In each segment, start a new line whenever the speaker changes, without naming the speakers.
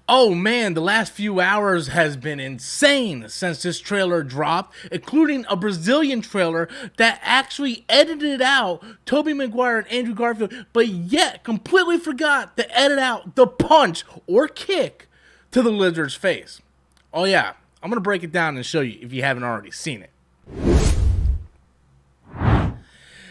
Oh man, the last few hours has been insane since this trailer dropped, including a Brazilian trailer that actually edited out Tobey Maguire and Andrew Garfield, but yet completely forgot to edit out the punch or kick to the lizard's face. Oh yeah, I'm gonna break it down and show you if you haven't already seen it.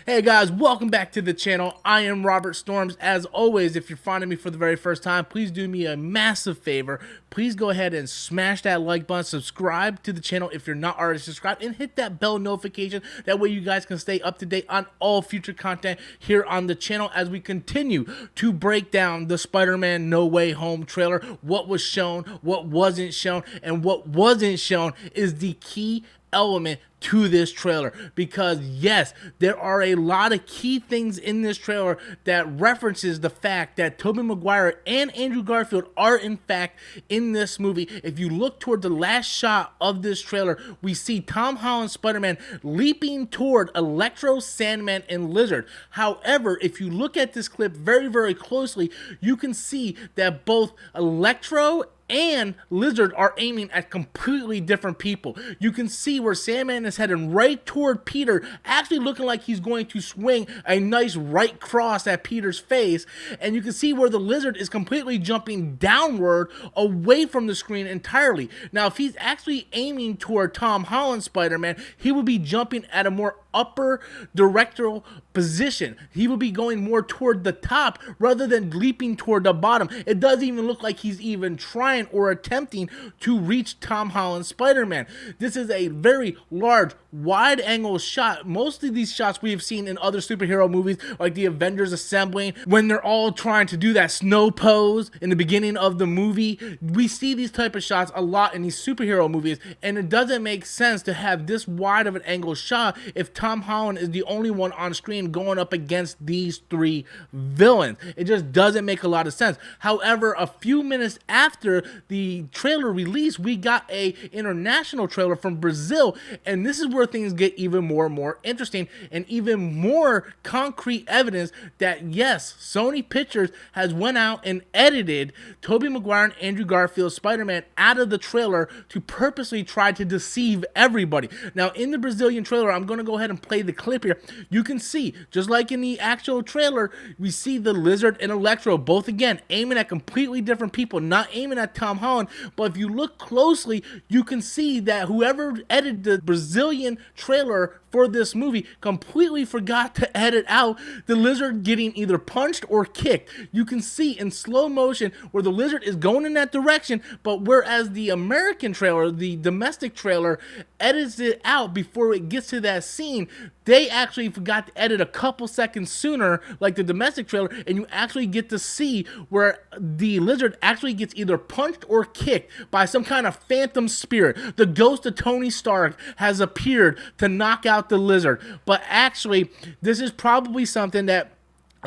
Hey guys, welcome back to the channel. I am Robert Storms. As always, if you're finding me for the very first time, please do me a massive favor. Please go ahead and smash that like button, subscribe to the channel if you're not already subscribed, and hit that bell notification. That way you guys can stay up to date on all future content here on the channel as we continue to break down the Spider-Man No Way Home trailer, what was shown, what wasn't shown, and what wasn't shown is the key element to this trailer, because yes, there are a lot of key things in this trailer that references the fact that Tobey Maguire and Andrew Garfield are in fact in this movie. If you look toward the last shot of this trailer, we see Tom Holland's Spider-Man leaping toward Electro, Sandman, and Lizard. However, if you look at this clip very closely, you can see that both Electro and Lizard are aiming at completely different people. You can see where Sandman is heading right toward Peter, actually looking like he's going to swing a nice right cross at Peter's face, and you can see where the Lizard is completely jumping downward away from the screen entirely. Now, if he's actually aiming toward Tom Holland's Spider-Man, he would be jumping at a more upper directorial position. He will be going more toward the top rather than leaping toward the bottom. It doesn't even look like he's even trying or attempting to reach Tom Holland's Spider-Man. This is a very large, wide angle shot. Most of these shots we have seen in other superhero movies, like the Avengers assembling, when they're all trying to do that snow pose in the beginning of the movie. We see these type of shots a lot in these superhero movies, and it doesn't make sense to have this wide of an angle shot if Tom Holland is the only one on screen going up against these three villains. It just doesn't make a lot of sense. However, a few minutes after the trailer release, we got a international trailer from Brazil, and this is where things get even more and more interesting, and even more concrete evidence that yes, Sony Pictures has went out and edited Tobey Maguire and Andrew Garfield's Spider-Man out of the trailer to purposely try to deceive everybody. Now, in the Brazilian trailer, I'm going to go ahead and play the clip here. You can see, just like in the actual trailer, we see the Lizard and Electro both again aiming at completely different people, not aiming at Tom Holland. But if you look closely, you can see that whoever edited the Brazilian trailer for this movie completely forgot to edit out the Lizard getting either punched or kicked. You can see in slow motion where the Lizard is going in that direction, but whereas the American trailer, the domestic trailer, edits it out before it gets to that scene, they actually forgot to edit a couple seconds sooner, like the domestic trailer, and you actually get to see where the Lizard actually gets either punched or kicked by some kind of phantom spirit. The ghost of Tony Stark has appeared to knock out the Lizard. But actually, this is probably something that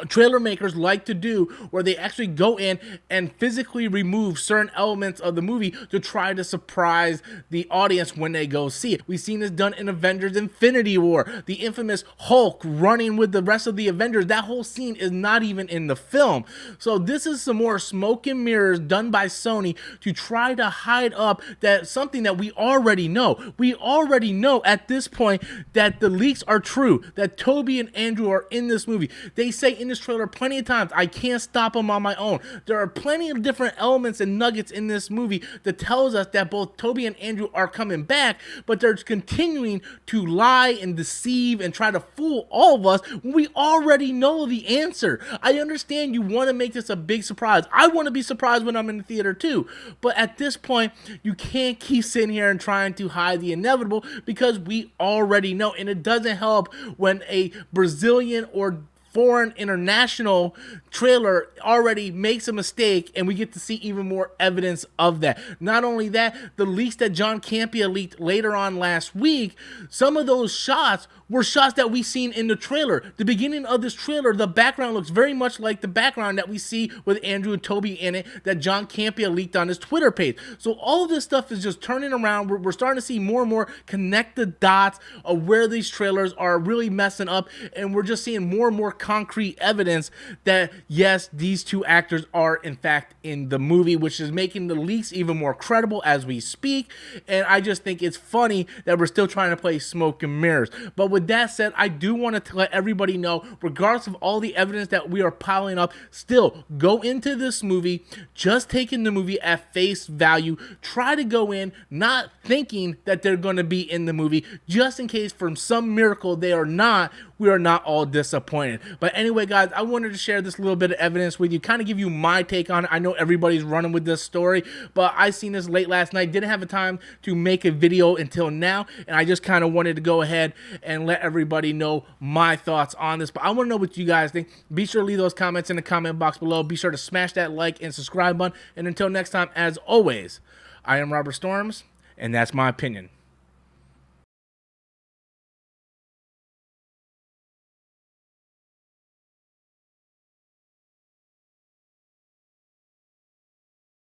trailer makers like to do, where they actually go in and physically remove certain elements of the movie to try to surprise the audience when they go see it. We've seen this done in Avengers Infinity War. The infamous Hulk running with the rest of the Avengers, that whole scene is not even in the film. So this is some more smoke and mirrors done by Sony to try to hide up that something that we already know. We already know at this point that the leaks are true, that Tobey and Andrew are in this movie. They say in this trailer plenty of times, I can't stop them on my own. There are plenty of different elements and nuggets in this movie that tells us that both Tobey and Andrew are coming back, but they're continuing to lie and deceive and try to fool all of us when we already know the answer. I understand you want to make this a big surprise. I want to be surprised when I'm in the theater too, but at this point, you can't keep sitting here and trying to hide the inevitable, because we already know, and it doesn't help when a Brazilian or foreign international trailer already makes a mistake and we get to see even more evidence of that. Not only that, the leaks that John Campea leaked later on last week, some of those shots were shots that we seen in the trailer. The beginning of this trailer, the background looks very much like the background that we see with Andrew and Tobey in it that John Campea leaked on his Twitter page. So all this stuff is just turning around. We're starting to see more and more connect the dots of where these trailers are really messing up, and we're just seeing more and more concrete evidence that yes, these two actors are in fact in the movie, which is making the leaks even more credible as we speak. And I just think it's funny that we're still trying to play smoke and mirrors. But with that said, I do want to let everybody know, regardless of all the evidence that we are piling up, still go into this movie just taking the movie at face value. Try to go in not thinking that they're going to be in the movie, just in case from some miracle they are not. We are not all disappointed. But anyway, guys, I wanted to share this little bit of evidence with you, kind of give you my take on it. I know everybody's running with this story, but I seen this late last night, didn't have the time to make a video until now, and I just kind of wanted to go ahead and let everybody know my thoughts on this. But I want to know what you guys think. Be sure to leave those comments in the comment box below. Be sure to smash that like and subscribe button. And until next time, as always, I am Robert Storms, and that's my opinion.